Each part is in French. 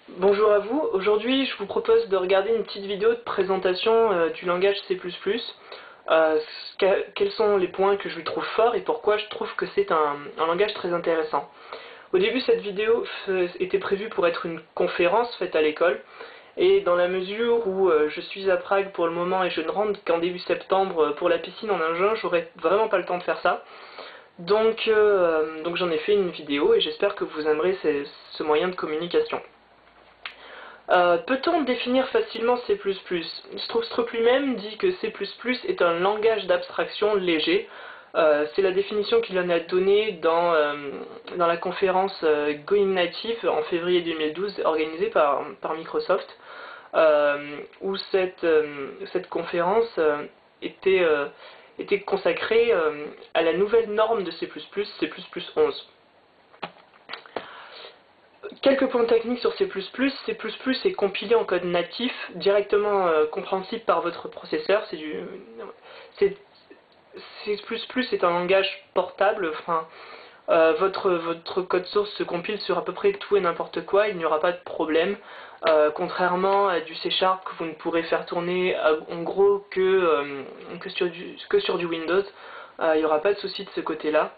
Bonjour à vous, aujourd'hui je vous propose de regarder une petite vidéo de présentation du langage C++. Quels sont les points que je lui trouve forts et pourquoi je trouve que c'est un langage très intéressant. Au début cette vidéo était prévue pour être une conférence faite à l'école, et dans la mesure où je suis à Prague pour le moment et je ne rentre qu'en début septembre pour la piscine en juin, j'aurai vraiment pas le temps de faire ça. Donc j'en ai fait une vidéo et j'espère que vous aimerez ce moyen de communication. Peut-on définir facilement C++? Stroop lui-même dit que C++ est un langage d'abstraction léger. C'est la définition qu'il en a donnée dans la conférence Going Native en février 2012 organisée par Microsoft, où cette conférence était consacrée à la nouvelle norme de C++, C++11. Quelques points techniques sur C++. C++ est compilé en code natif, directement compréhensible par votre processeur. C++ est un langage portable. Enfin, votre code source se compile sur à peu près tout et n'importe quoi. Il n'y aura pas de problème. Contrairement à du C# que vous ne pourrez faire tourner en gros que sur du Windows. Il n'y aura pas de souci de ce côté-là.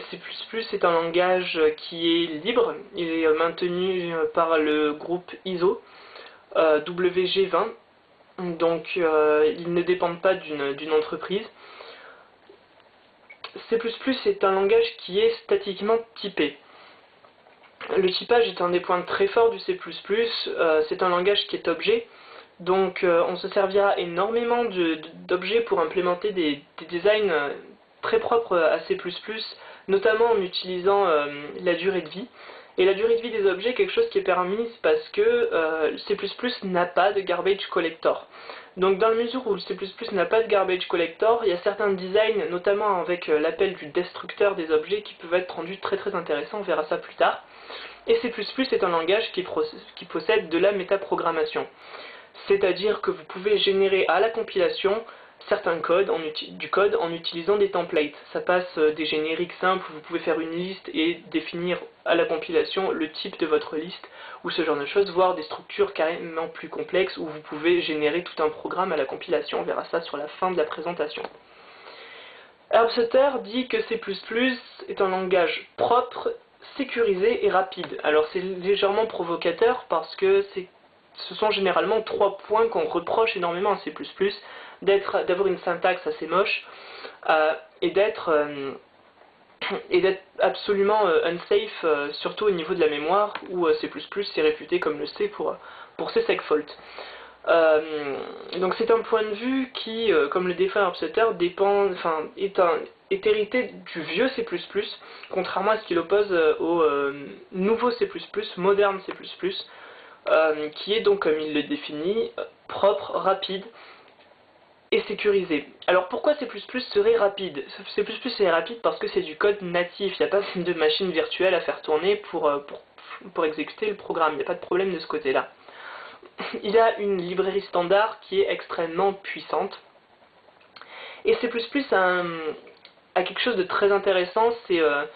C++ est un langage qui est libre, il est maintenu par le groupe ISO WG20, donc il ne dépend pas d'une entreprise. C++ est un langage qui est statiquement typé. Le typage est un des points très forts du C++, c'est un langage qui est objet, donc on se servira énormément d'objets pour implémenter des designs très propres à C++, notamment en utilisant la durée de vie. Et la durée de vie des objets est quelque chose qui est permise parce que C++ n'a pas de garbage collector. Donc dans la mesure où C++ n'a pas de garbage collector, il y a certains designs, notamment avec l'appel du destructeur des objets, qui peuvent être rendus très très intéressants, on verra ça plus tard. Et C++ est un langage qui possède de la métaprogrammation. C'est-à-dire que vous pouvez générer à la compilation certains codes du code en utilisant des templates. Ça passe des génériques simples où vous pouvez faire une liste et définir à la compilation le type de votre liste ou ce genre de choses, voire des structures carrément plus complexes où vous pouvez générer tout un programme à la compilation. On verra ça sur la fin de la présentation. Herbsutter dit que C++ est un langage propre, sécurisé et rapide. Alors c'est légèrement provocateur parce que ce sont généralement trois points qu'on reproche énormément à C++, d'avoir une syntaxe assez moche et d'être absolument unsafe, surtout au niveau de la mémoire, où C++ est réputé comme le C pour ses segfaults. Donc c'est un point de vue qui, comme le défend Herbsutter, est hérité du vieux C++, contrairement à ce qu'il oppose au nouveau C++, moderne C++, qui est donc, comme il le définit, propre, rapide et sécurisé. Alors pourquoi C++ serait rapide? C++ est rapide parce que c'est du code natif, il n'y a pas de machine virtuelle à faire tourner pour exécuter le programme, il n'y a pas de problème de ce côté-là. Il y a une librairie standard qui est extrêmement puissante. Et C++ a quelque chose de très intéressant, c'est que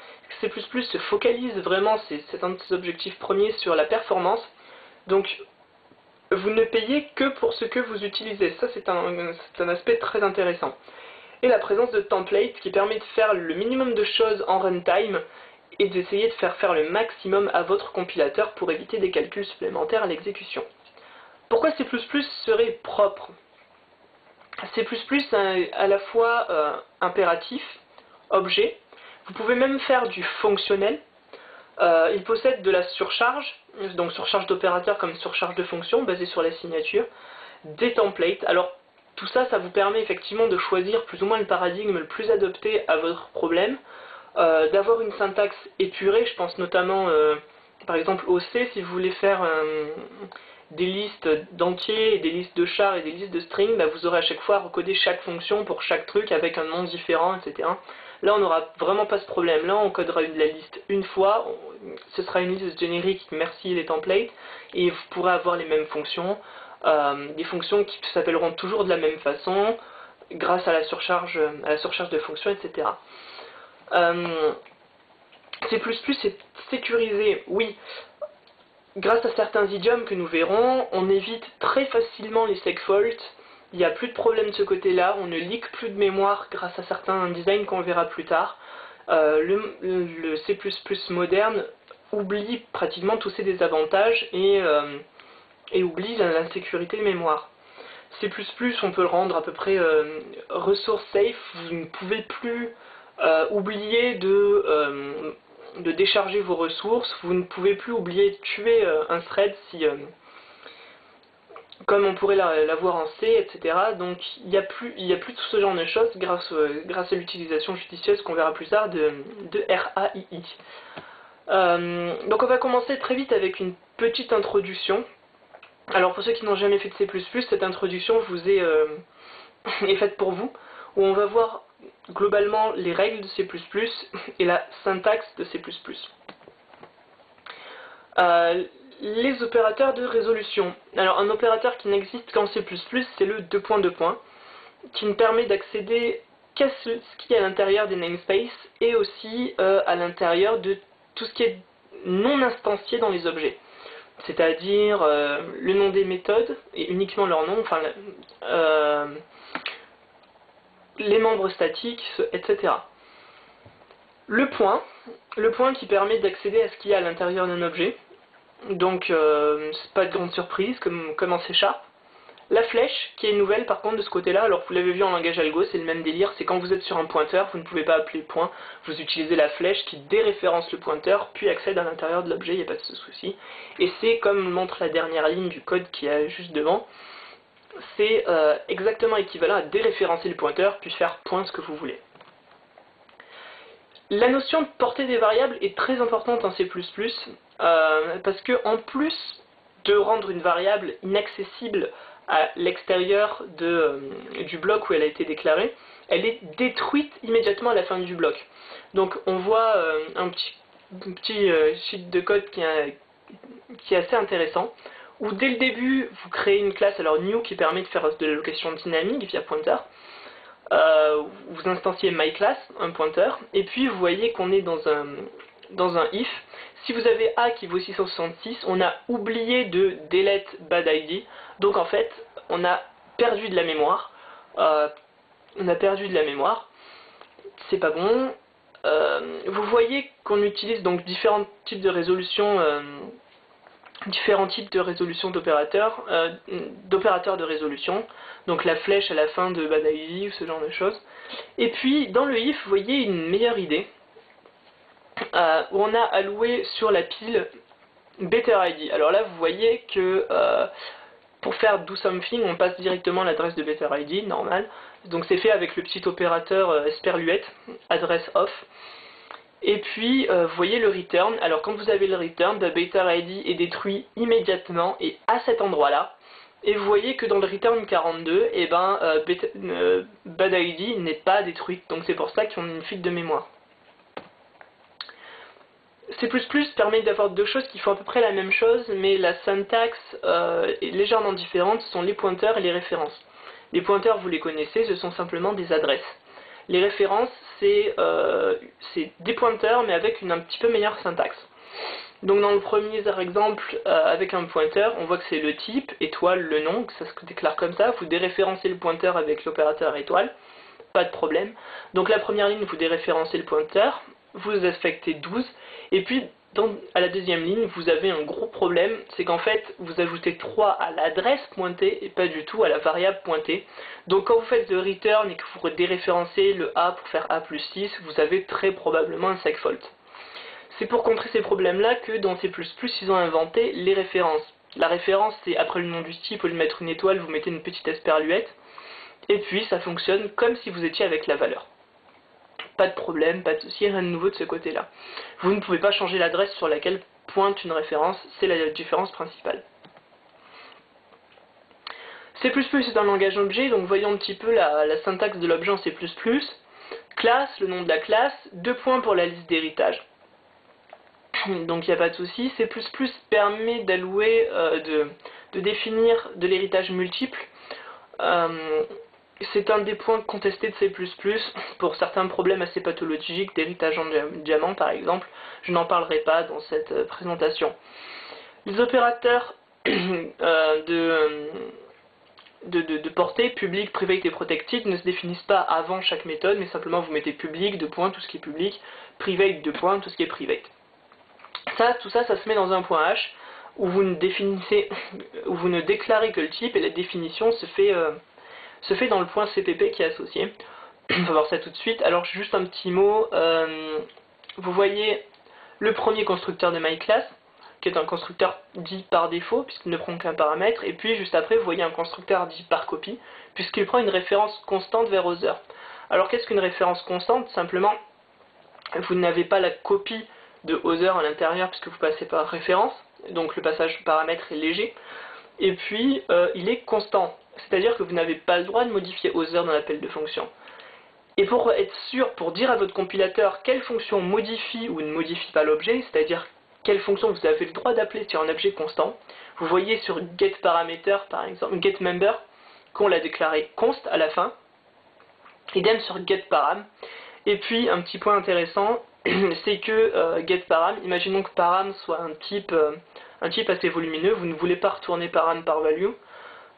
C++ se focalise vraiment, c'est un de ses objectifs premiers, sur la performance. Donc vous ne payez que pour ce que vous utilisez, ça c'est un aspect très intéressant. Et la présence de templates qui permet de faire le minimum de choses en runtime et d'essayer de faire le maximum à votre compilateur pour éviter des calculs supplémentaires à l'exécution. Pourquoi C++ serait propre? C++ est à la fois impératif, objet, vous pouvez même faire du fonctionnel. Il possède de la surcharge, donc surcharge d'opérateurs comme surcharge de fonctions basée sur la signature, des templates. Alors tout ça, ça vous permet effectivement de choisir plus ou moins le paradigme le plus adapté à votre problème, d'avoir une syntaxe épurée, je pense notamment par exemple au C, si vous voulez faire des listes d'entiers, et des listes de chars et des listes de strings, bah vous aurez à chaque fois à recoder chaque fonction pour chaque truc avec un nom différent, etc. Là, on n'aura vraiment pas ce problème. Là, on codera la liste une fois, ce sera une liste générique, merci les templates, et vous pourrez avoir les mêmes fonctions, des fonctions qui s'appelleront toujours de la même façon, grâce à la surcharge de fonctions, etc. C++ est sécurisé, oui. Grâce à certains idiomes que nous verrons, on évite très facilement les segfaults. Il n'y a plus de problème de ce côté-là, on ne leak plus de mémoire grâce à certains designs qu'on verra plus tard. Le C++ moderne oublie pratiquement tous ces désavantages et oublie l'insécurité de mémoire. C++, on peut le rendre à peu près resource safe, vous ne pouvez plus oublier de décharger vos ressources, vous ne pouvez plus oublier de tuer un thread si, comme on pourrait l'avoir en C, etc. Donc il n'y a plus tout ce genre de choses grâce à l'utilisation judicieuse qu'on verra plus tard de RAII. Donc on va commencer très vite avec une petite introduction. Alors pour ceux qui n'ont jamais fait de C++, cette introduction est faite pour vous, où on va voir globalement les règles de C++ et la syntaxe de C++. Les opérateurs de résolution. Alors un opérateur qui n'existe qu'en C++, c'est le 2 points 2 points, qui ne permet d'accéder qu'à ce qui est à l'intérieur des namespaces et aussi à l'intérieur de tout ce qui est non instancié dans les objets. C'est-à-dire le nom des méthodes et uniquement leur nom, enfin les membres statiques, etc. Le point qui permet d'accéder à ce qu'il y a à l'intérieur d'un objet. Donc c'est pas de grande surprise comme en C#. La flèche qui est nouvelle par contre de ce côté là, alors vous l'avez vu en langage algo, c'est le même délire, c'est quand vous êtes sur un pointeur, vous ne pouvez pas appeler point, vous utilisez la flèche qui déréférence le pointeur puis accède à l'intérieur de l'objet, il n'y a pas de souci. Et c'est comme montre la dernière ligne du code qui est juste devant, c'est exactement équivalent à déréférencer le pointeur puis faire point ce que vous voulez. La notion de portée des variables est très importante en C++, parce que en plus de rendre une variable inaccessible à l'extérieur du bloc où elle a été déclarée, elle est détruite immédiatement à la fin du bloc. Donc on voit un petit sheet de code qui est assez intéressant, où dès le début vous créez une classe, alors new, qui permet de faire de l'allocation dynamique via pointeur. Vous instanciez myClass, un pointeur, et puis vous voyez qu'on est dans un if. Si vous avez A qui vaut 666, on a oublié de delete bad ID, donc en fait on a perdu de la mémoire. C'est pas bon. Vous voyez qu'on utilise donc différents types de résolution. Différents types de résolution d'opérateurs de résolution, donc la flèche à la fin de bad ID ou ce genre de choses. Et puis dans le if, vous voyez une meilleure idée, où on a alloué sur la pile better ID. Alors là vous voyez que pour faire do something, on passe directement à l'adresse de better ID, normal. Donc c'est fait avec le petit opérateur esperluette, adresse off. Et puis, vous voyez le return. Alors quand vous avez le return, betterID est détruit immédiatement et à cet endroit-là. Et vous voyez que dans le return 42, badID n'est pas détruite. Donc c'est pour ça qu'on a une fuite de mémoire. C++ permet d'avoir deux choses qui font à peu près la même chose, mais la syntaxe est légèrement différente, ce sont les pointeurs et les références. Les pointeurs, vous les connaissez, ce sont simplement des adresses. Les références, c'est des pointeurs, mais avec une un petit peu meilleure syntaxe. Donc dans le premier exemple, avec un pointeur, on voit que c'est le type, étoile, le nom, que ça se déclare comme ça. Vous déréférencez le pointeur avec l'opérateur étoile, pas de problème. Donc la première ligne, vous déréférencez le pointeur, vous affectez 12, et puis à la deuxième ligne, vous avez un gros problème, c'est qu'en fait, vous ajoutez 3 à l'adresse pointée et pas du tout à la variable pointée. Donc quand vous faites le return et que vous déréférencez le A pour faire A plus 6, vous avez très probablement un segfault. C'est pour contrer ces problèmes-là que dans C++, ils ont inventé les références. La référence, c'est après le nom du type, au lieu de mettre une étoile, vous mettez une petite esperluette, et puis ça fonctionne comme si vous étiez avec la valeur. Pas de problème, pas de souci, rien de nouveau de ce côté-là. Vous ne pouvez pas changer l'adresse sur laquelle pointe une référence, c'est la différence principale. C++ est un langage objet, donc voyons un petit peu la syntaxe de l'objet en C++. Classe, le nom de la classe, 2 points pour la liste d'héritage. Donc il n'y a pas de souci. C++ permet d'allouer, de définir de l'héritage multiple. c'est un des points contestés de C++ pour certains problèmes assez pathologiques d'héritage en diamant par exemple. Je n'en parlerai pas dans cette présentation. Les opérateurs de portée, public, private et protected, ne se définissent pas avant chaque méthode, mais simplement vous mettez public, deux points, tout ce qui est public, private, deux points, tout ce qui est private. Tout ça se met dans un point H, où vous ne déclarez que le type, et la définition se fait dans le point CPP qui est associé. On va voir ça tout de suite. Alors juste un petit mot, vous voyez le premier constructeur de myClass, qui est un constructeur dit par défaut, puisqu'il ne prend qu'un paramètre, et puis juste après vous voyez un constructeur dit par copie, puisqu'il prend une référence constante vers Other. Alors qu'est-ce qu'une référence constante? Simplement, vous n'avez pas la copie de Other à l'intérieur, puisque vous passez par référence, donc le passage paramètre est léger, et puis il est constant, c'est-à-dire que vous n'avez pas le droit de modifier Other dans l'appel de fonction. Et pour être sûr, pour dire à votre compilateur quelle fonction modifie ou ne modifie pas l'objet, c'est-à-dire quelle fonction vous avez le droit d'appeler sur un objet constant, vous voyez sur getParameter par exemple, getMember, qu'on l'a déclaré const à la fin, idem sur getParam. Et puis un petit point intéressant, c'est que getParam, imaginons que param soit un type assez volumineux, vous ne voulez pas retourner param par value,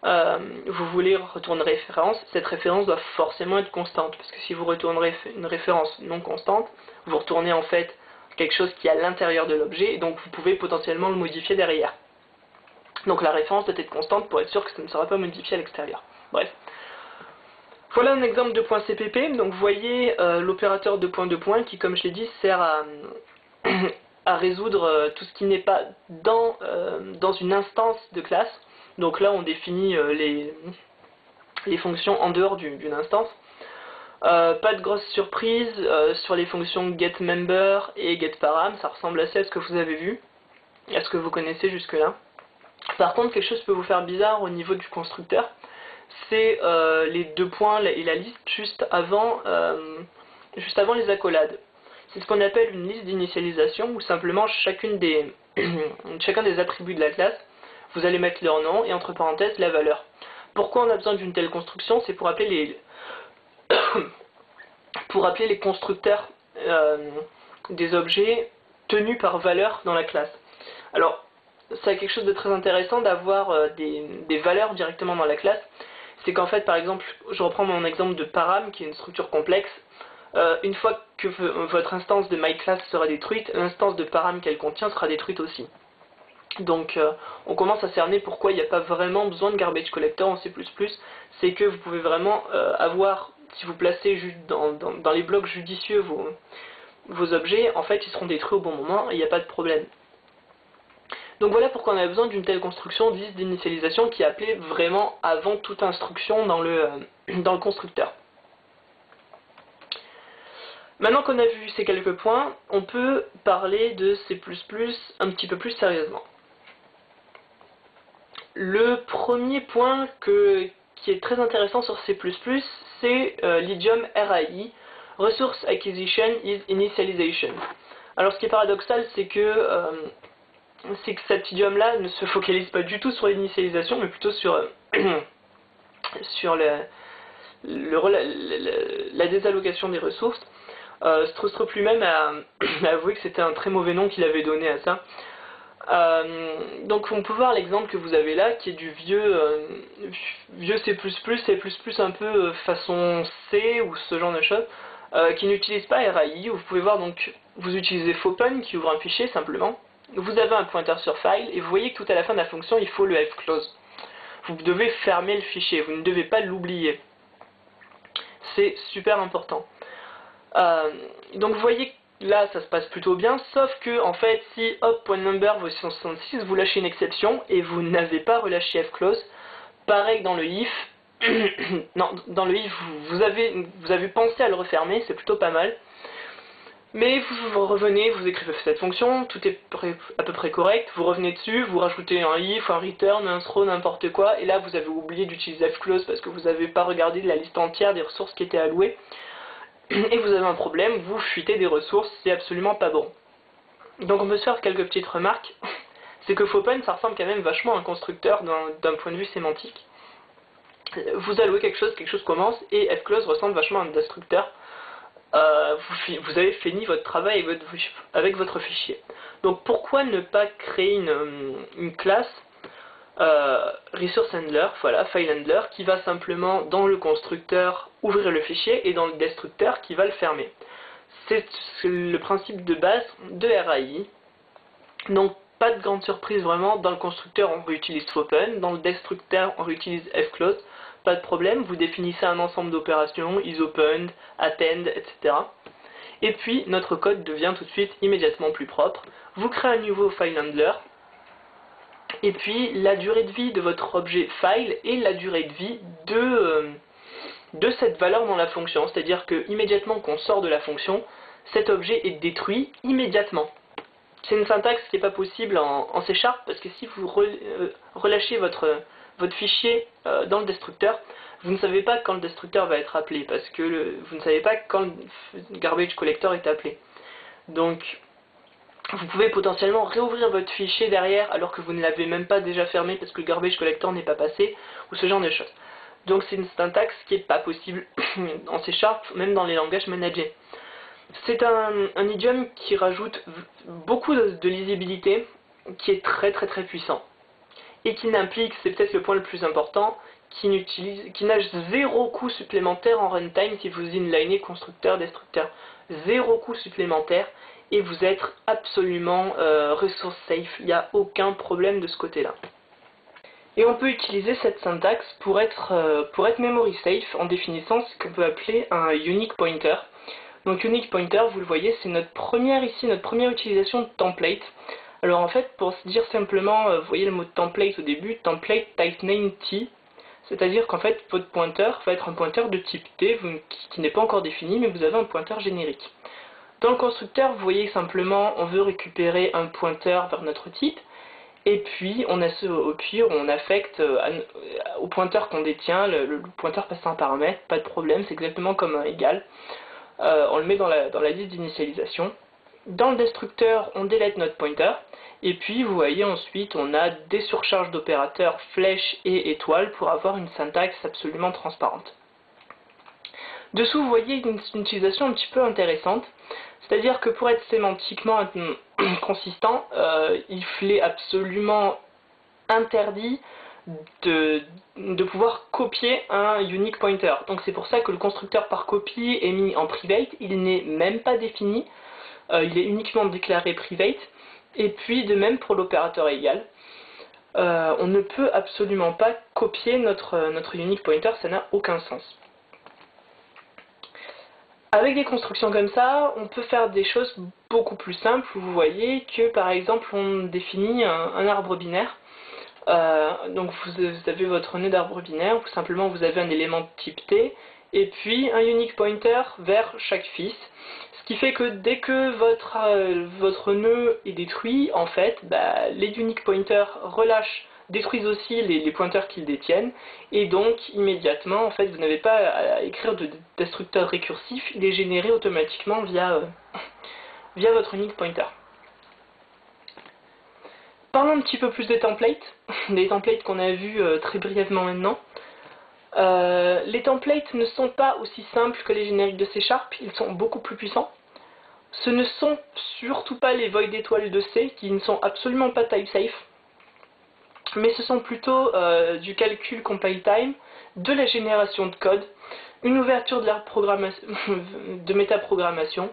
vous voulez retourner référence, cette référence doit forcément être constante, parce que si vous retournerez une référence non constante, vous retournez en fait quelque chose qui est à l'intérieur de l'objet, et donc vous pouvez potentiellement le modifier derrière. Donc la référence doit être constante pour être sûr que ça ne sera pas modifié à l'extérieur. Bref. Voilà un exemple de point CPP, donc vous voyez l'opérateur de point qui, comme je l'ai dit, sert à résoudre tout ce qui n'est pas dans une instance de classe. Donc là on définit les fonctions en dehors d'une instance. Pas de grosse surprise sur les fonctions getMember et getParam, ça ressemble assez à ce que vous avez vu, à ce que vous connaissez jusque là. Par contre, quelque chose peut vous faire bizarre au niveau du constructeur, c'est les deux points et la liste juste avant les accolades. C'est ce qu'on appelle une liste d'initialisation, où simplement chacun des attributs de la classe, vous allez mettre leur nom et entre parenthèses la valeur. Pourquoi on a besoin d'une telle construction? C'est pour appeler les constructeurs des objets tenus par valeur dans la classe. Alors, c'est quelque chose de très intéressant d'avoir des valeurs directement dans la classe. C'est qu'en fait, par exemple, je reprends mon exemple de param, qui est une structure complexe. Une fois que votre instance de myClass sera détruite, l'instance de param qu'elle contient sera détruite aussi. Donc on commence à cerner pourquoi il n'y a pas vraiment besoin de garbage collector en C++, c'est que vous pouvez vraiment avoir, si vous placez juste dans les blocs judicieux vos objets, en fait ils seront détruits au bon moment et il n'y a pas de problème. Donc voilà pourquoi on a besoin d'une telle construction de liste d'initialisation qui est appelée vraiment avant toute instruction dans le constructeur. Maintenant qu'on a vu ces quelques points, on peut parler de C++ un petit peu plus sérieusement. Le premier point qui est très intéressant sur C++, c'est l'idiome RAI, Resource Acquisition is Initialization. Alors ce qui est paradoxal, c'est que cet idiome-là ne se focalise pas du tout sur l'initialisation, mais plutôt sur la désallocation des ressources. Strostrup lui-même a avoué que c'était un très mauvais nom qu'il avait donné à ça. Donc on peut voir l'exemple que vous avez là, qui est du vieux C++, C++ un peu façon C ou ce genre de choses, qui n'utilise pas RAI. Vous pouvez voir donc, vous utilisez fopen qui ouvre un fichier simplement. Vous avez un pointeur sur file et vous voyez que tout à la fin de la fonction il faut le fclose. Vous devez fermer le fichier, vous ne devez pas l'oublier. C'est super important. Donc vous voyez que là ça se passe plutôt bien, sauf que en fait si hop.number vaut 666, vous lâchez une exception et vous n'avez pas relâché fclose. Pareil dans le if, non, dans le if vous avez pensé à le refermer, c'est plutôt pas mal. Mais vous revenez, vous écrivez cette fonction, tout est à peu près correct, vous revenez dessus, vous rajoutez un if, un return, un throw, n'importe quoi, et là vous avez oublié d'utiliser fclose parce que vous n'avez pas regardé la liste entière des ressources qui étaient allouées, et vous avez un problème, vous fuitez des ressources, c'est absolument pas bon. Donc on peut se faire quelques petites remarques, c'est que fopen ça ressemble quand même vachement à un constructeur d'un point de vue sémantique. vous allouez quelque chose commence, et fclose ressemble vachement à un destructeur. Vous avez fini votre travail avec votre fichier. Donc pourquoi ne pas créer une classe resource handler, voilà, file handler, qui va simplement dans le constructeur ouvrir le fichier et dans le destructeur qui va le fermer. C'est le principe de base de RAI. Donc pas de grande surprise vraiment, dans le constructeur on réutilise open, dans le destructeur on réutilise fclose, pas de problème, vous définissez un ensemble d'opérations, isopen, append, etc. Et puis notre code devient tout de suite immédiatement plus propre. Vous créez un nouveau file handler, et puis la durée de vie de votre objet file et la durée de vie de cette valeur dans la fonction, c'est-à-dire que immédiatement qu'on sort de la fonction, cet objet est détruit immédiatement. C'est une syntaxe qui n'est pas possible en C# parce que si vous relâchez votre fichier dans le destructeur, vous ne savez pas quand le destructeur va être appelé parce que vous ne savez pas quand le garbage collector est appelé. Donc vous pouvez potentiellement réouvrir votre fichier derrière alors que vous ne l'avez même pas déjà fermé parce que le garbage collector n'est pas passé ou ce genre de choses. Donc c'est une syntaxe qui n'est pas possible en C#, même dans les langages managés. C'est un idiome qui rajoute beaucoup de lisibilité, qui est très puissant, et qui n'implique, c'est peut-être le point le plus important, qui n'a zéro coût supplémentaire en runtime si vous inlinez constructeur-destructeur. Zéro coût supplémentaire, et vous êtes absolument resource safe, il n'y a aucun problème de ce côté-là. Et on peut utiliser cette syntaxe pour être memory safe en définissant ce qu'on peut appeler un unique pointer. Donc unique pointer, vous le voyez, c'est notre première utilisation de template. Alors en fait, pour se dire simplement, vous voyez le mot template au début, template type name T, c'est-à-dire qu'en fait, votre pointeur va être un pointeur de type T, qui n'est pas encore défini, mais vous avez un pointeur générique. Dans le constructeur, vous voyez simplement, on veut récupérer un pointeur vers notre type, et puis on affecte au pointeur qu'on détient, le pointeur passe un paramètre, pas de problème, c'est exactement comme un égal. On le met dans la liste d'initialisation. Dans le destructeur, on délète notre pointer. Et puis, vous voyez, ensuite, on a des surcharges d'opérateurs flèches et étoiles pour avoir une syntaxe absolument transparente. Dessous, vous voyez une utilisation un petit peu intéressante. C'est-à-dire que pour être sémantiquement consistant, il est absolument interdit de pouvoir copier un unique pointer. Donc c'est pour ça que le constructeur par copie est mis en private, il n'est même pas défini, il est uniquement déclaré private, et puis de même pour l'opérateur égal. On ne peut absolument pas copier notre unique pointer, ça n'a aucun sens. Avec des constructions comme ça, on peut faire des choses beaucoup plus simples, où vous voyez que par exemple on définit un arbre binaire. Donc vous avez votre nœud d'arbre binaire, simplement vous avez un élément de type T, et puis un unique pointer vers chaque fils, ce qui fait que dès que votre nœud est détruit, en fait, les unique pointers détruisent aussi les pointeurs qu'ils détiennent, et donc immédiatement, en fait, vous n'avez pas à écrire de destructeur récursif, il est généré automatiquement via votre unique pointer. Parlons un petit peu plus des templates qu'on a vus très brièvement maintenant. Les templates ne sont pas aussi simples que les génériques de C#, ils sont beaucoup plus puissants. Ce ne sont surtout pas les void étoiles de C, qui ne sont absolument pas type safe, mais ce sont plutôt du calcul compile time, de la génération de code, une ouverture de métaprogrammation,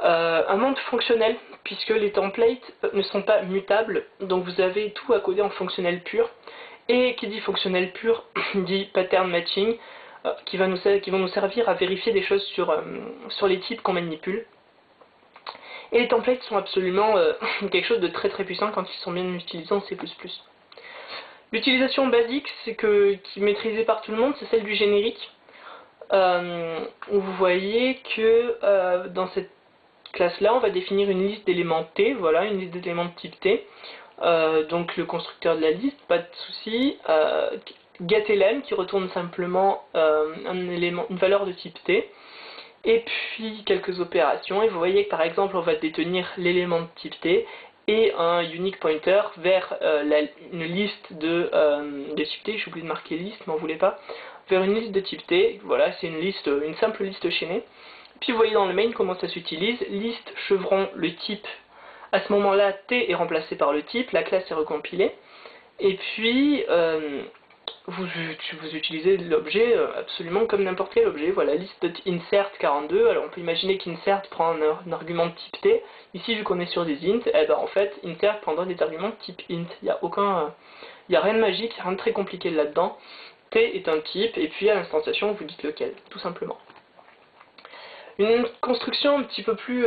un monde fonctionnel, puisque les templates ne sont pas mutables, donc vous avez tout à coder en fonctionnel pur, et qui dit fonctionnel pur dit pattern matching, qui vont nous servir à vérifier des choses sur les types qu'on manipule. Et les templates sont absolument quelque chose de très puissant quand ils sont bien utilisés en C++. L'utilisation basique, qui est maîtrisée par tout le monde, c'est celle du générique. Où vous voyez que dans cette classe-là, on va définir une liste d'éléments T, voilà, une liste d'éléments de type T. Donc le constructeur de la liste, pas de souci. getElem qui retourne simplement une valeur de type T. Et puis quelques opérations, et vous voyez que par exemple on va détenir l'élément de type T, et un unique pointer vers une liste de type T, j'ai oublié de marquer liste, m'en voulez pas, vers une liste de type T, voilà, c'est une simple liste chaînée. Puis vous voyez dans le main comment ça s'utilise, liste, chevron, le type, à ce moment-là T est remplacé par le type, la classe est recompilée, et puis vous utilisez l'objet absolument comme n'importe quel objet. Voilà, list.insert 42, alors on peut imaginer qu'insert prend un argument de type T. Ici, vu qu'on est sur des int, eh ben, en fait, insert prendra des arguments de type int. Il n'y a rien de magique, rien de très compliqué là-dedans. T est un type, et puis à l'instanciation, vous dites lequel, tout simplement. Une construction un petit peu plus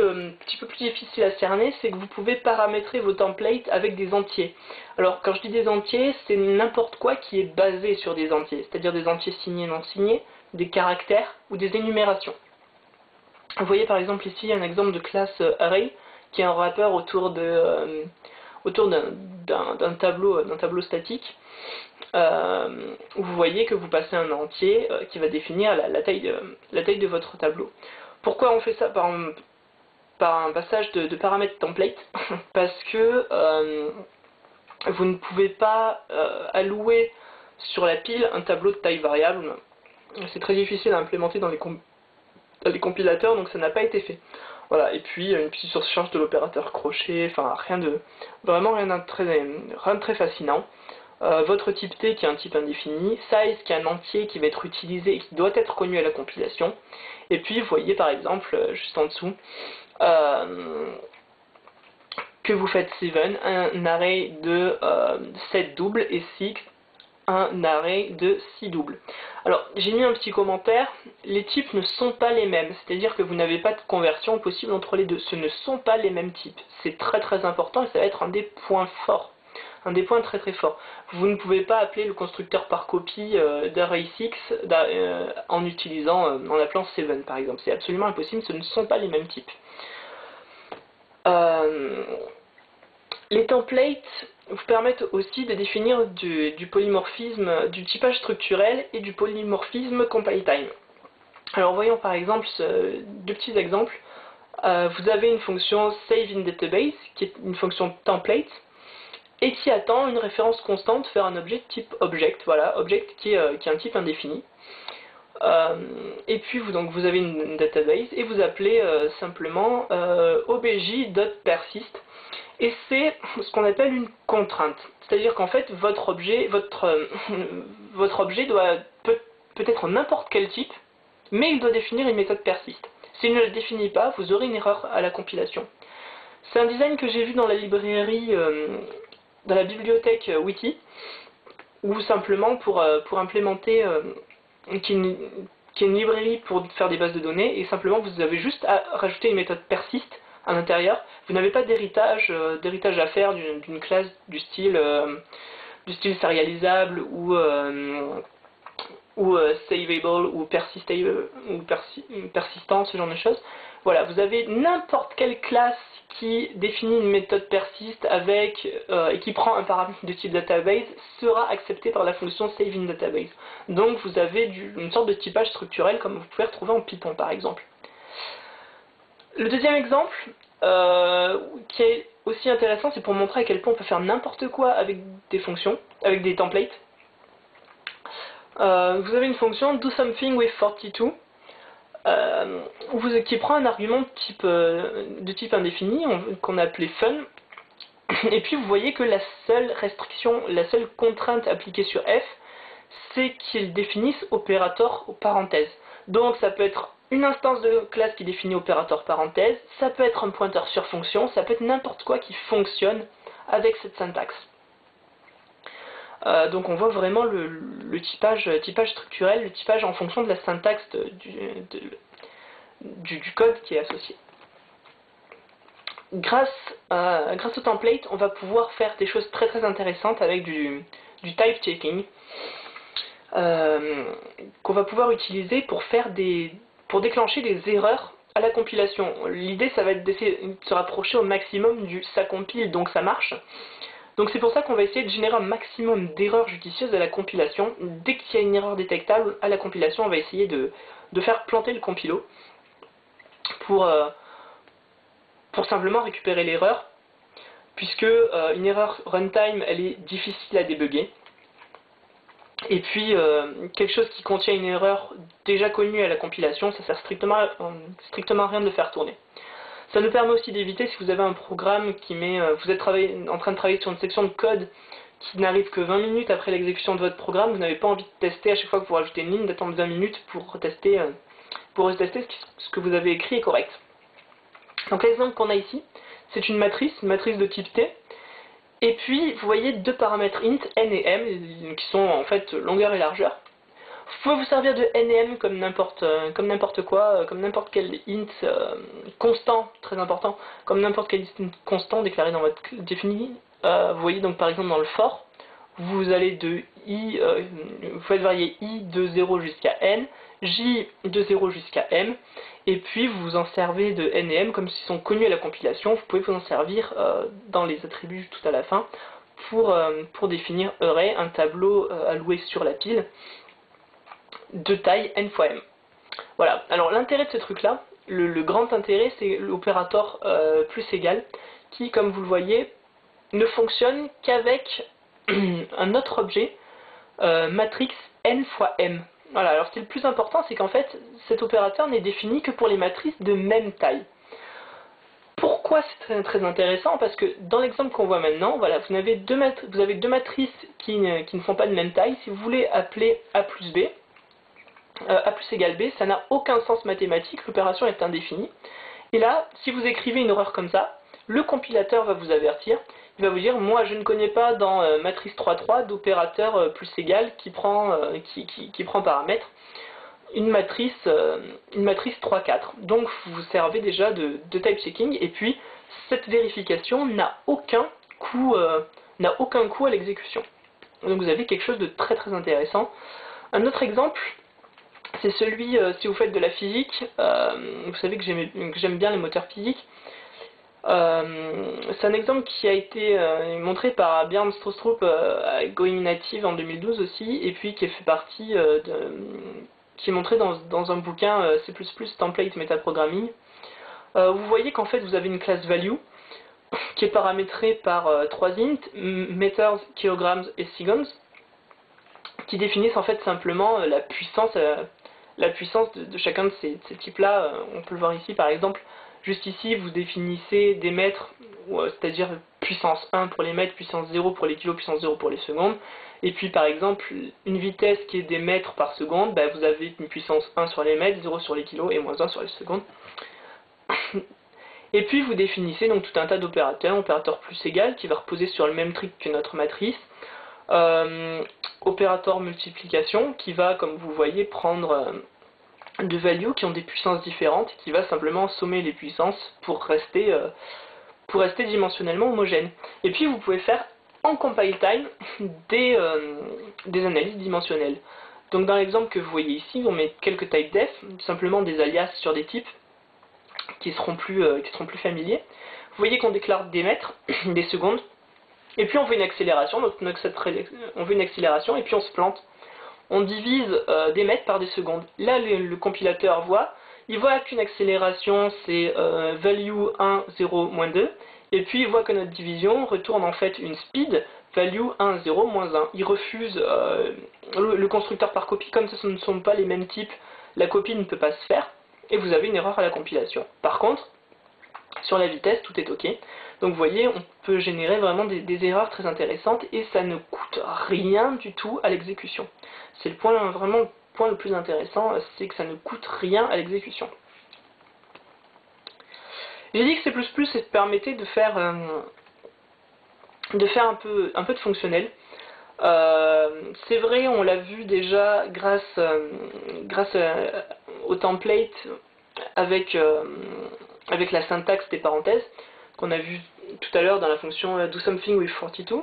difficile à cerner, c'est que vous pouvez paramétrer vos templates avec des entiers. Alors quand je dis des entiers, c'est n'importe quoi qui est basé sur des entiers, c'est-à-dire des entiers signés, non signés, des caractères ou des énumérations. Vous voyez par exemple ici un exemple de classe array, qui est un wrapper autour d'un tableau statique. Vous voyez que vous passez un entier qui va définir la taille de votre tableau. Pourquoi on fait ça par un passage de paramètres template? Parce que vous ne pouvez pas allouer sur la pile un tableau de taille variable. C'est très difficile à implémenter dans les compilateurs, donc ça n'a pas été fait. Voilà, et puis une petite surcharge de l'opérateur crochet, enfin vraiment rien de très fascinant. Votre type T qui est un type indéfini, size qui est un entier qui va être utilisé et qui doit être connu à la compilation, et puis vous voyez par exemple, juste en dessous, que vous faites 7, un array de 7 doubles, et 6, un array de 6 doubles. Alors j'ai mis un petit commentaire, les types ne sont pas les mêmes, c'est-à-dire que vous n'avez pas de conversion possible entre les deux, ce ne sont pas les mêmes types, c'est très important et ça va être un des points forts. Un des points très forts. Vous ne pouvez pas appeler le constructeur par copie d'array6 en appelant 7 par exemple. C'est absolument impossible, ce ne sont pas les mêmes types. Les templates vous permettent aussi de définir du polymorphisme, du typage structurel et du polymorphisme compile time. Alors voyons par exemple deux petits exemples. Vous avez une fonction saveInDatabase qui est une fonction template et qui attend une référence constante vers un objet de type object, voilà, object qui est un type indéfini. Et puis vous avez une database et vous appelez simplement obj.persist, et c'est ce qu'on appelle une contrainte. C'est-à-dire qu'en fait votre objet peut être n'importe quel type, mais il doit définir une méthode persist. S'il ne le définit pas, vous aurez une erreur à la compilation. C'est un design que j'ai vu dans la librairie, dans la bibliothèque Wiki, ou simplement pour implémenter qui est une librairie pour faire des bases de données, et simplement vous avez juste à rajouter une méthode persist à l'intérieur. Vous n'avez pas d'héritage à faire d'une classe du style serialisable ou saveable ou persistant, ce genre de choses. Voilà, vous avez n'importe quelle classe qui définit une méthode persist et qui prend un paramètre de type database sera acceptée par la fonction saveInDatabase. Donc vous avez une sorte de typage structurel comme vous pouvez retrouver en Python par exemple. Le deuxième exemple, qui est aussi intéressant, c'est pour montrer à quel point on peut faire n'importe quoi avec des fonctions, avec des templates. Vous avez une fonction doSomethingWith42 qui prend un argument de type indéfini qu'on a appelé fun, et puis vous voyez que la seule contrainte appliquée sur f, c'est qu'il définisse opérateur aux parenthèses. Donc ça peut être une instance de classe qui définit opérateur parenthèse, ça peut être un pointeur sur fonction, ça peut être n'importe quoi qui fonctionne avec cette syntaxe. Donc on voit vraiment le typage structurel, le typage en fonction de la syntaxe du code qui est associé. Grâce au template, on va pouvoir faire des choses très intéressantes avec du type checking qu'on va pouvoir utiliser pour déclencher des erreurs à la compilation. L'idée, ça va être d'essayer de se rapprocher au maximum du ça compile donc ça marche. Donc c'est pour ça qu'on va essayer de générer un maximum d'erreurs judicieuses à la compilation. Dès qu'il y a une erreur détectable à la compilation, on va essayer de faire planter le compilo pour simplement récupérer l'erreur, puisque une erreur runtime, elle est difficile à débugger. Et puis, quelque chose qui contient une erreur déjà connue à la compilation, ça sert strictement à rien de le faire tourner. Ça nous permet aussi d'éviter, si vous avez un programme qui met, vous êtes en train de travailler sur une section de code qui n'arrive que 20 minutes après l'exécution de votre programme, vous n'avez pas envie de tester à chaque fois que vous rajoutez une ligne, d'attendre 20 minutes pour tester ce que vous avez écrit est correct. Donc l'exemple qu'on a ici, c'est une matrice de type T, et puis vous voyez deux paramètres int, n et m, qui sont en fait longueur et largeur. Vous pouvez vous servir de n et m comme n'importe quoi, comme n'importe quel int constant, très important, comme n'importe quel int constant déclaré dans votre défini. Vous voyez donc par exemple dans le for, vous allez de i, vous faites varier i de 0 jusqu'à n, j de 0 jusqu'à m, et puis vous vous en servez de n et m comme s'ils sont connus à la compilation. Vous pouvez vous en servir dans les attributs tout à la fin pour définir array, un tableau alloué sur la pile de taille n fois m. Voilà, alors l'intérêt de ce truc là, le grand intérêt, c'est l'opérateur plus égal, qui comme vous le voyez ne fonctionne qu'avec un autre objet, matrix n fois m. Voilà, alors ce qui est le plus important, c'est qu'en fait cet opérateur n'est défini que pour les matrices de même taille. Pourquoi c'est très, très intéressant? Parce que dans l'exemple qu'on voit maintenant, voilà, vous avez deux matrices qui ne font pas de même taille. Si vous voulez appeler a plus b, a plus égale b, ça n'a aucun sens mathématique, l'opération est indéfinie. Et là, si vous écrivez une erreur comme ça, le compilateur va vous avertir, il va vous dire, moi je ne connais pas dans matrice 3.3 d'opérateur plus égal qui prend paramètre une matrice 3.4. Donc vous vous servez déjà de type checking, et puis cette vérification n'a aucun coût à l'exécution. Donc vous avez quelque chose de très très intéressant. Un autre exemple, c'est celui, si vous faites de la physique, vous savez que j'aime bien les moteurs physiques. C'est un exemple qui a été montré par Björn Strostrup à Going Native en 2012 aussi, et puis qui fait partie qui est montré dans un bouquin C++ Template Metaprogramming. Vous voyez qu'en fait vous avez une classe value qui est paramétrée par trois int, meters, kilograms et seconds, qui définissent en fait simplement la puissance de chacun de ces types-là. On peut le voir ici par exemple. Juste ici, vous définissez des mètres, c'est-à-dire puissance 1 pour les mètres, puissance 0 pour les kilos, puissance 0 pour les secondes. Et puis par exemple, une vitesse qui est des mètres par seconde, bah, vous avez une puissance 1 sur les mètres, 0 sur les kilos et moins 1 sur les secondes. Et puis vous définissez donc tout un tas d'opérateurs, opérateur plus égal qui va reposer sur le même trick que notre matrice, opérateur multiplication qui va, comme vous voyez, prendre de values qui ont des puissances différentes, qui va simplement sommer les puissances pour rester dimensionnellement homogène. Et puis vous pouvez faire en compile time des analyses dimensionnelles. Donc dans l'exemple que vous voyez ici, on met quelques type def, simplement des alias sur des types qui seront plus familiers. Vous voyez qu'on déclare des mètres, des secondes, et puis on veut une accélération, donc on veut une accélération et puis on se plante. On divise des mètres par des secondes. Là, le compilateur il voit qu'une accélération, c'est value 1, 0, moins 2, et puis il voit que notre division retourne en fait une speed, value 1, 0, moins 1. Il refuse le constructeur par copie, comme ce ne sont pas les mêmes types, la copie ne peut pas se faire, et vous avez une erreur à la compilation. Par contre, sur la vitesse, tout est OK. Donc vous voyez, on peut générer vraiment des erreurs très intéressantes et ça ne coûte rien du tout à l'exécution. C'est vraiment le point le plus intéressant, c'est que ça ne coûte rien à l'exécution. J'ai dit que C++ permettait de faire un peu de fonctionnel. C'est vrai, on l'a vu déjà grâce au template avec la syntaxe des parenthèses qu'on a vu tout à l'heure dans la fonction do something with 42.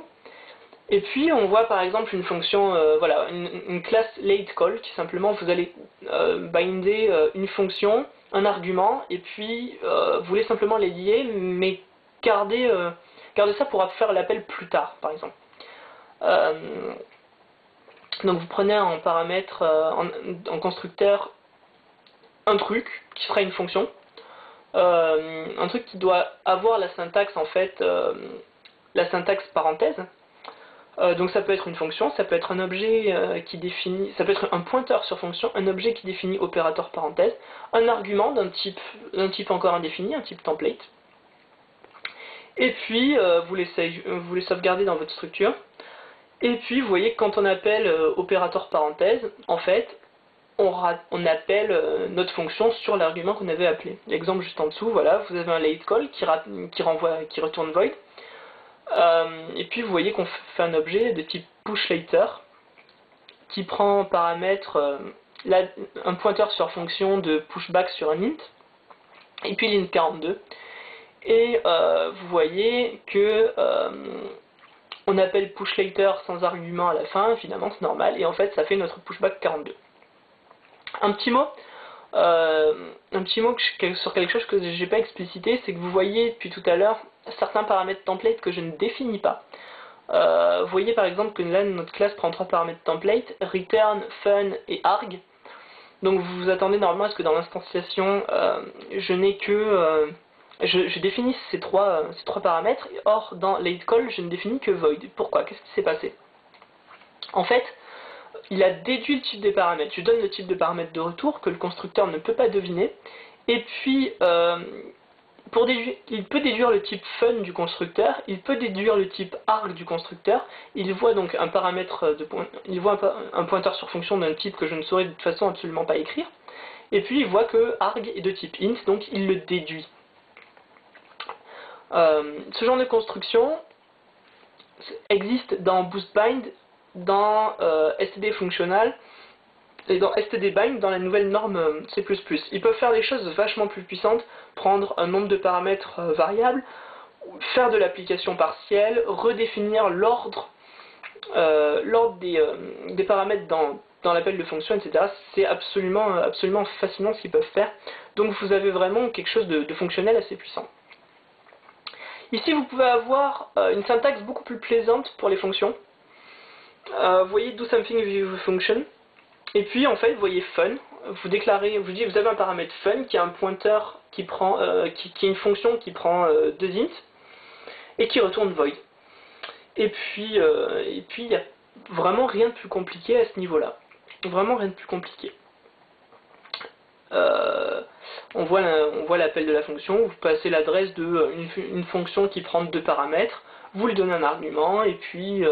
Et puis on voit par exemple une fonction, voilà, une classe late call qui simplement vous allez binder une fonction, un argument, et puis vous voulez simplement les lier, mais gardez ça pour faire l'appel plus tard, par exemple. Donc vous prenez en paramètre, en constructeur, un truc qui sera une fonction, un truc qui doit avoir la syntaxe en fait la syntaxe parenthèse. Donc ça peut être une fonction, ça peut être un objet qui définit, ça peut être un pointeur sur fonction, un objet qui définit opérateur parenthèse, un argument d'un type encore indéfini, un type template. Et puis vous les sauvegardez dans votre structure. Et puis vous voyez que quand on appelle opérateur parenthèse, en fait, on appelle notre fonction sur l'argument qu'on avait appelé. L'exemple juste en dessous, voilà, vous avez un late call qui retourne void. Et puis vous voyez qu'on fait un objet de type pushLater qui prend en paramètre un pointeur sur fonction de pushback sur un int, et puis l'int42. Et vous voyez que on appelle pushLater sans argument à la fin, finalement c'est normal, et en fait ça fait notre pushback 42. Un petit mot sur quelque chose que j'ai pas explicité, c'est que vous voyez depuis tout à l'heure certains paramètres template que je ne définis pas. Vous voyez par exemple que là notre classe prend 3 paramètres template, return, fun et arg. Donc vous vous attendez normalement à ce que dans l'instanciation je n'ai que je définis ces trois paramètres, or dans lateCall je ne définis que void. Pourquoi? Qu'est-ce qui s'est passé? En fait, il a déduit le type des paramètres. Je donne le type de paramètres de retour que le constructeur ne peut pas deviner. Et puis, il peut déduire le type fun du constructeur, il peut déduire le type arg du constructeur. Il voit donc un paramètre il voit un pointeur sur fonction d'un type que je ne saurais de toute façon absolument pas écrire. Et puis il voit que arg est de type int, donc il le déduit. Ce genre de construction existe dans BoostBind, dans std Functional et dans stdbind dans la nouvelle norme C++. Ils peuvent faire des choses vachement plus puissantes, prendre un nombre de paramètres variables, faire de l'application partielle, redéfinir l'ordre des paramètres dans l'appel de fonction, etc. C'est absolument fascinant ce qu'ils peuvent faire. Donc vous avez vraiment quelque chose de fonctionnel assez puissant. Ici vous pouvez avoir une syntaxe beaucoup plus plaisante pour les fonctions. Vous voyez do something with function, et puis en fait vous voyez fun, vous déclarez, vous dites vous avez un paramètre fun qui est un pointeur qui prend, qui est une fonction qui prend 2 int et qui retourne void. Et puis il n'y a vraiment rien de plus compliqué à ce niveau-là, vraiment rien de plus compliqué. On voit l'appel de la fonction, vous passez l'adresse d'une fonction qui prend 2 paramètres, vous lui donnez un argument, et puis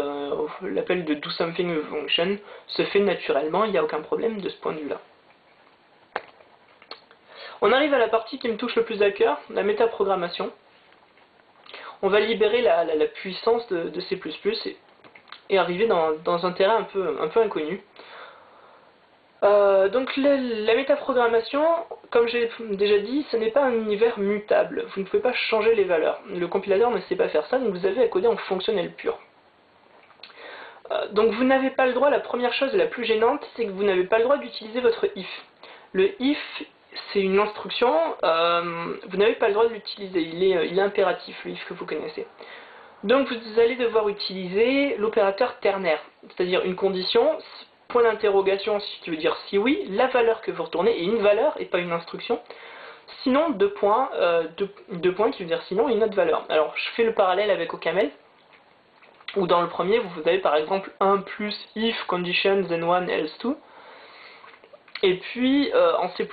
l'appel de doSomethingWithFunction se fait naturellement, il n'y a aucun problème de ce point de vue-là. On arrive à la partie qui me touche le plus à cœur, la métaprogrammation. On va libérer la puissance de C++ et arriver dans un terrain un peu inconnu. Donc la métaprogrammation, comme j'ai déjà dit, ce n'est pas un univers mutable. Vous ne pouvez pas changer les valeurs. Le compilateur ne sait pas faire ça, donc vous avez à coder en fonctionnel pur. Donc vous n'avez pas le droit, la première chose la plus gênante, c'est que vous n'avez pas le droit d'utiliser votre if. Le if, c'est une instruction, vous n'avez pas le droit de l'utiliser, il est impératif, le if que vous connaissez. Donc vous allez devoir utiliser l'opérateur ternaire, c'est-à-dire une condition, point d'interrogation, ce qui veut dire si oui, la valeur que vous retournez est une valeur et pas une instruction. Sinon, deux points qui veut dire sinon une autre valeur. Alors je fais le parallèle avec OCaml, où dans le premier, vous avez par exemple 1 plus if condition then 1 else 2. Et puis en C++,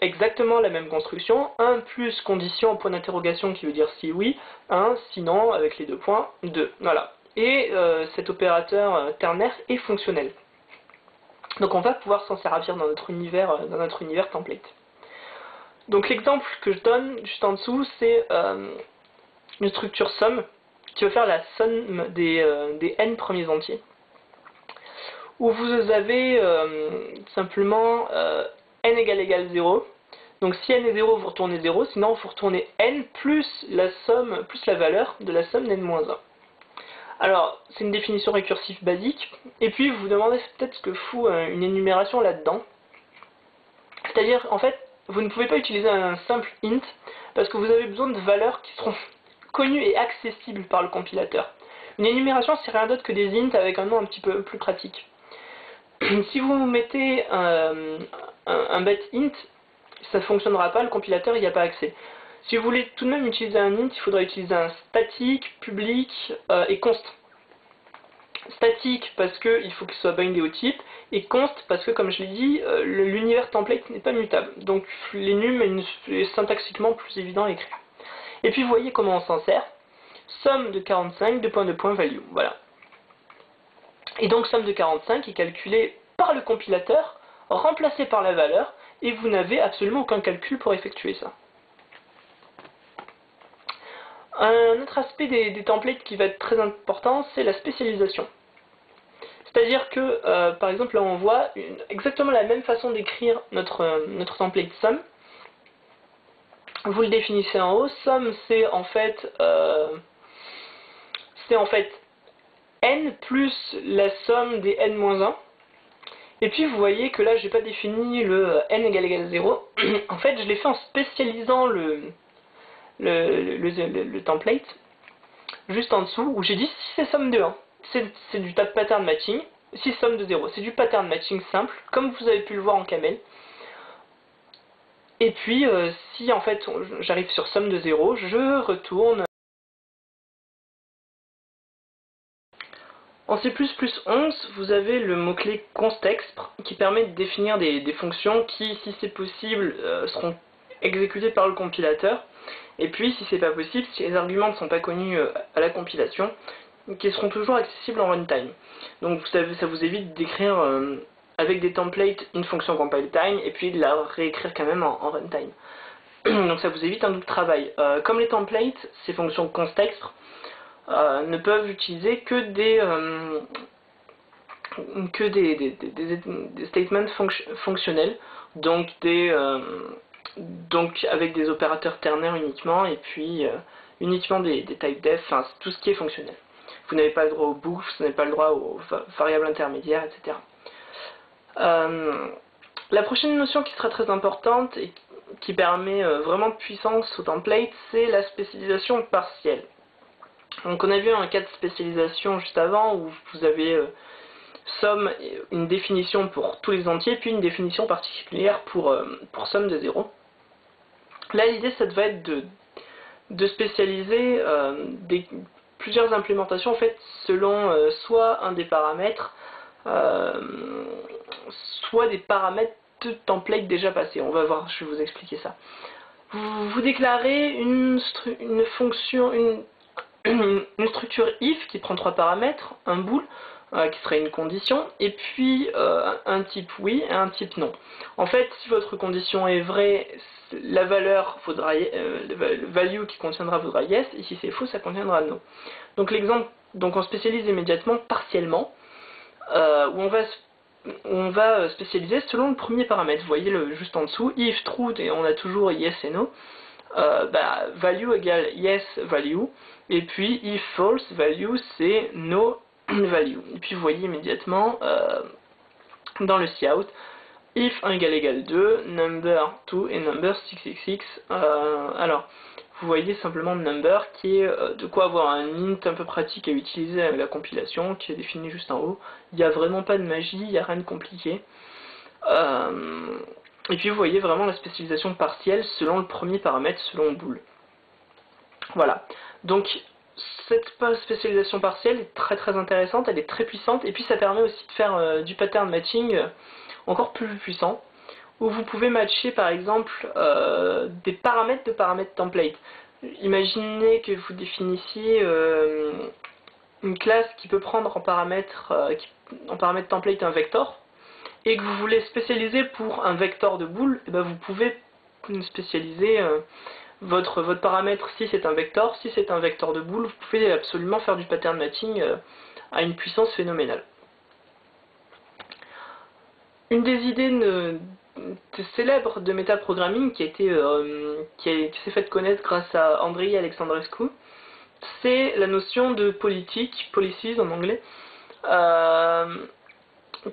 exactement la même construction, 1 plus condition point d'interrogation qui veut dire si oui, 1, sinon avec les 2 points, 2. Voilà. Et cet opérateur ternaire est fonctionnel. Donc on va pouvoir s'en servir dans notre univers template. Donc l'exemple que je donne juste en dessous, c'est une structure somme qui va faire la somme des n premiers entiers. Où vous avez simplement n égale 0. Donc si n est 0, vous retournez 0, sinon vous retournez n plus la somme, plus la valeur de la somme n-1. Alors, c'est une définition récursive basique, et puis vous vous demandez peut-être ce que fout une énumération là-dedans. C'est-à-dire, en fait, vous ne pouvez pas utiliser un simple int, parce que vous avez besoin de valeurs qui seront connues et accessibles par le compilateur. Une énumération, c'est rien d'autre que des int avec un nom un petit peu plus pratique. Si vous mettez un bet int, ça ne fonctionnera pas, le compilateur n'y a pas accès. Si vous voulez tout de même utiliser un int, il faudra utiliser un statique, public et const. Statique parce qu'il faut qu'il soit bindé au type, et const parce que, comme je l'ai dit, l'univers template n'est pas mutable. Donc l'enum est syntaxiquement plus évident à écrire. Et puis vous voyez comment on s'en sert. Somme de 45, value. Voilà. Et donc somme de 45 est calculée par le compilateur, remplacée par la valeur, et vous n'avez absolument aucun calcul pour effectuer ça. Un autre aspect des templates qui va être très important, c'est la spécialisation. C'est-à-dire que, par exemple, là on voit exactement la même façon d'écrire notre template sum. Vous le définissez en haut. Sum, c'est en fait n plus la somme des n-1. Et puis vous voyez que là, j'ai pas défini le n égale 0. En fait, je l'ai fait en spécialisant le template, juste en dessous, où j'ai dit si c'est somme de 1, c'est du pattern matching. Si somme de 0, c'est du pattern matching simple, comme vous avez pu le voir en camel. Et puis, si en fait j'arrive sur somme de 0, je retourne. En C++11, vous avez le mot-clé constexpr qui permet de définir des fonctions qui, si c'est possible, seront exécutées par le compilateur. Et puis, si c'est pas possible, si les arguments ne sont pas connus à la compilation, qui seront toujours accessibles en runtime. Donc ça vous évite d'écrire avec des templates une fonction compile time et puis de la réécrire quand même en runtime. Donc ça vous évite un double travail. Comme les templates, ces fonctions constexpr ne peuvent utiliser que des statements fonctionnels, donc avec des opérateurs ternaires uniquement, et puis uniquement des type def, enfin tout ce qui est fonctionnel. Vous n'avez pas le droit aux books, vous n'avez pas le droit aux variables intermédiaires, etc. La prochaine notion qui sera très importante et qui permet vraiment de puissance au template, c'est la spécialisation partielle. Donc on a vu un cas de spécialisation juste avant où vous avez somme, une définition pour tous les entiers, puis une définition particulière pour somme de 0. Là l'idée ça va être de spécialiser plusieurs implémentations en fait selon soit un des paramètres, soit des paramètres de template déjà passés. On va voir, je vais vous expliquer ça. Vous déclarez une fonction, une structure if qui prend 3 paramètres, un bool qui serait une condition, et puis un type oui et un type non. En fait, si votre condition est vraie, la valeur vaudra, le value qui contiendra vaudra yes, et si c'est faux, ça contiendra no. Donc l'exemple, on spécialise immédiatement partiellement, où on va spécialiser selon le premier paramètre. Vous voyez juste en dessous, if true, et on a toujours yes et no. Value égale yes value, et puis if false value c'est no value. Et puis vous voyez immédiatement dans le cout, if 1 égale 2, number 2 et number 666. Alors, vous voyez simplement number qui est de quoi avoir un int un peu pratique à utiliser avec la compilation, qui est défini juste en haut. Il n'y a vraiment pas de magie, il n'y a rien de compliqué. Et puis vous voyez vraiment la spécialisation partielle selon le premier paramètre, selon bool. Voilà. Donc cette spécialisation partielle est très très intéressante, elle est très puissante, et puis ça permet aussi de faire du pattern matching encore plus puissant, où vous pouvez matcher par exemple des paramètres de paramètres template. Imaginez que vous définissiez une classe qui peut prendre en paramètre template un vector, et que vous voulez spécialiser pour un vecteur de bool, et ben vous pouvez spécialiser votre paramètre si c'est un vecteur. Si c'est un vecteur de bool, vous pouvez absolument faire du pattern matching à une puissance phénoménale. Une des idées célèbres de métaprogramming qui s'est faite connaître grâce à Andrei Alexandrescu, c'est la notion de politique, policies en anglais,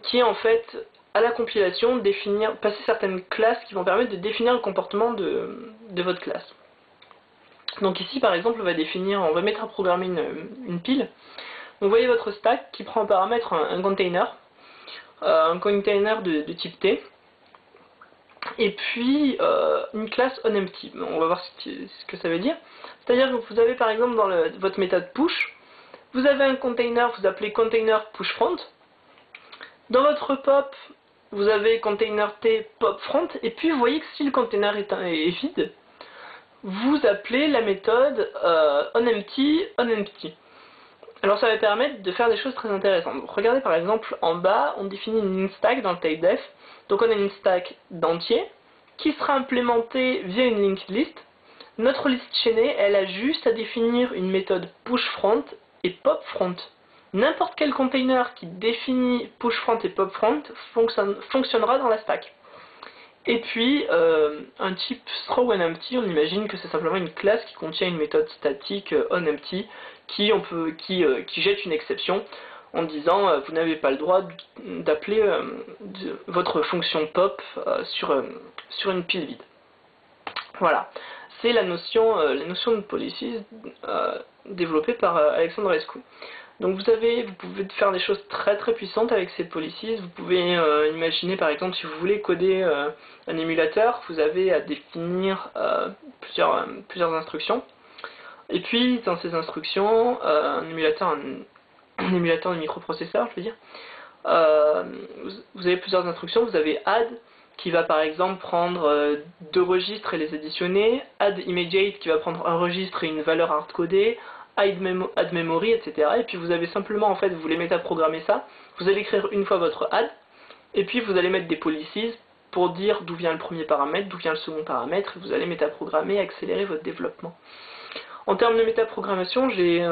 qui est en fait à la compilation passer certaines classes qui vont permettre de définir le comportement de votre classe. Donc ici par exemple on va mettre à programmer une pile. Donc, vous voyez votre stack qui prend en paramètre un container de type T. et puis une classe onEmpty. On va voir ce que ça veut dire. C'est-à-dire que vous avez par exemple dans votre méthode push, vous avez un container, vous appelez container pushFront. Dans votre pop, vous avez container t popFront, et puis vous voyez que si le container est vide, vous appelez la méthode onEmpty. Alors ça va permettre de faire des choses très intéressantes. Donc, regardez par exemple en bas, on définit une instack dans le typedef. Donc on a une stack d'entier qui sera implémentée via une linked list. Notre liste chaînée, elle a juste à définir une méthode pushFront et popFront. N'importe quel container qui définit pushFront et popFront fonctionnera dans la stack. Et puis, un type throwOnEmpty, on imagine que c'est simplement une classe qui contient une méthode statique onEmpty qui jette une exception en disant vous n'avez pas le droit d'appeler votre fonction pop sur une pile vide. Voilà, c'est la notion de policies développée par Alexandrescu. Donc vous pouvez faire des choses très très puissantes avec ces policies. Vous pouvez imaginer par exemple si vous voulez coder un émulateur, vous avez à définir plusieurs instructions. Et puis dans ces instructions, un émulateur de microprocesseur, je veux dire, vous avez plusieurs instructions. Vous avez add qui va par exemple prendre deux registres et les additionner, add immediate qui va prendre un registre et une valeur hardcodée, add memory, etc. Et puis vous avez simplement, en fait, vous voulez métaprogrammer ça, vous allez écrire une fois votre add, et puis vous allez mettre des policies pour dire d'où vient le premier paramètre, d'où vient le second paramètre, et vous allez métaprogrammer et accélérer votre développement. En termes de métaprogrammation, j'ai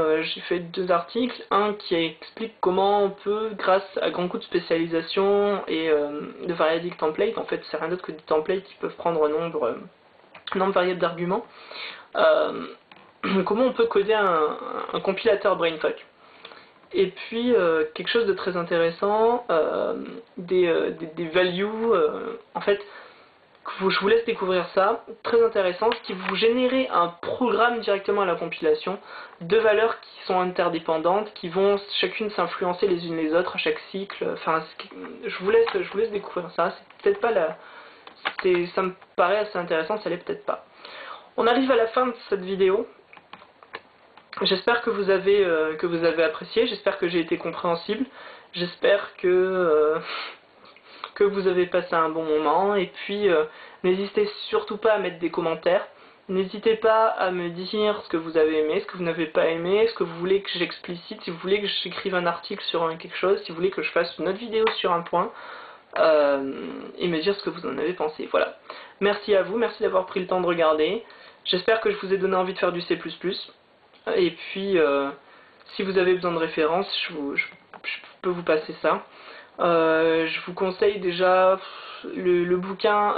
fait deux articles, un qui explique comment on peut, grâce à grand coup de spécialisation et de variadic template, en fait c'est rien d'autre que des templates qui peuvent prendre un nombre variable d'arguments, comment on peut coder un compilateur brainfuck. Et puis quelque chose de très intéressant, des values, en fait, je vous laisse découvrir ça, très intéressant, qui vous générer un programme directement à la compilation de valeurs qui sont interdépendantes, qui vont chacune s'influencer les unes les autres à chaque cycle. Enfin, je vous laisse découvrir ça. C'est peut-être pas ça me paraît assez intéressant, ça l'est peut-être pas. On arrive à la fin de cette vidéo. J'espère que vous avez apprécié, j'espère que j'ai été compréhensible, j'espère que vous avez passé un bon moment, et puis n'hésitez surtout pas à mettre des commentaires, n'hésitez pas à me dire ce que vous avez aimé, ce que vous n'avez pas aimé, ce que vous voulez que j'explicite, si vous voulez que j'écrive un article sur quelque chose, si vous voulez que je fasse une autre vidéo sur un point, et me dire ce que vous en avez pensé. Voilà. Merci à vous, merci d'avoir pris le temps de regarder, j'espère que je vous ai donné envie de faire du C++, et puis si vous avez besoin de références, je peux vous passer ça. Je vous conseille déjà le bouquin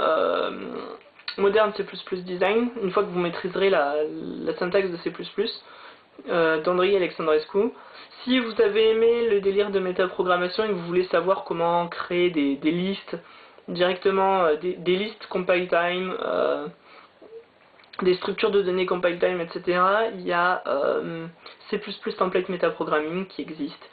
Modern C++ Design, une fois que vous maîtriserez la syntaxe de C++, d'Andrei Alexandrescu. Si vous avez aimé le délire de métaprogrammation et que vous voulez savoir comment créer des listes directement, des listes compile time, des structures de données compile time, etc., il y a C++ Template Metaprogramming qui existe.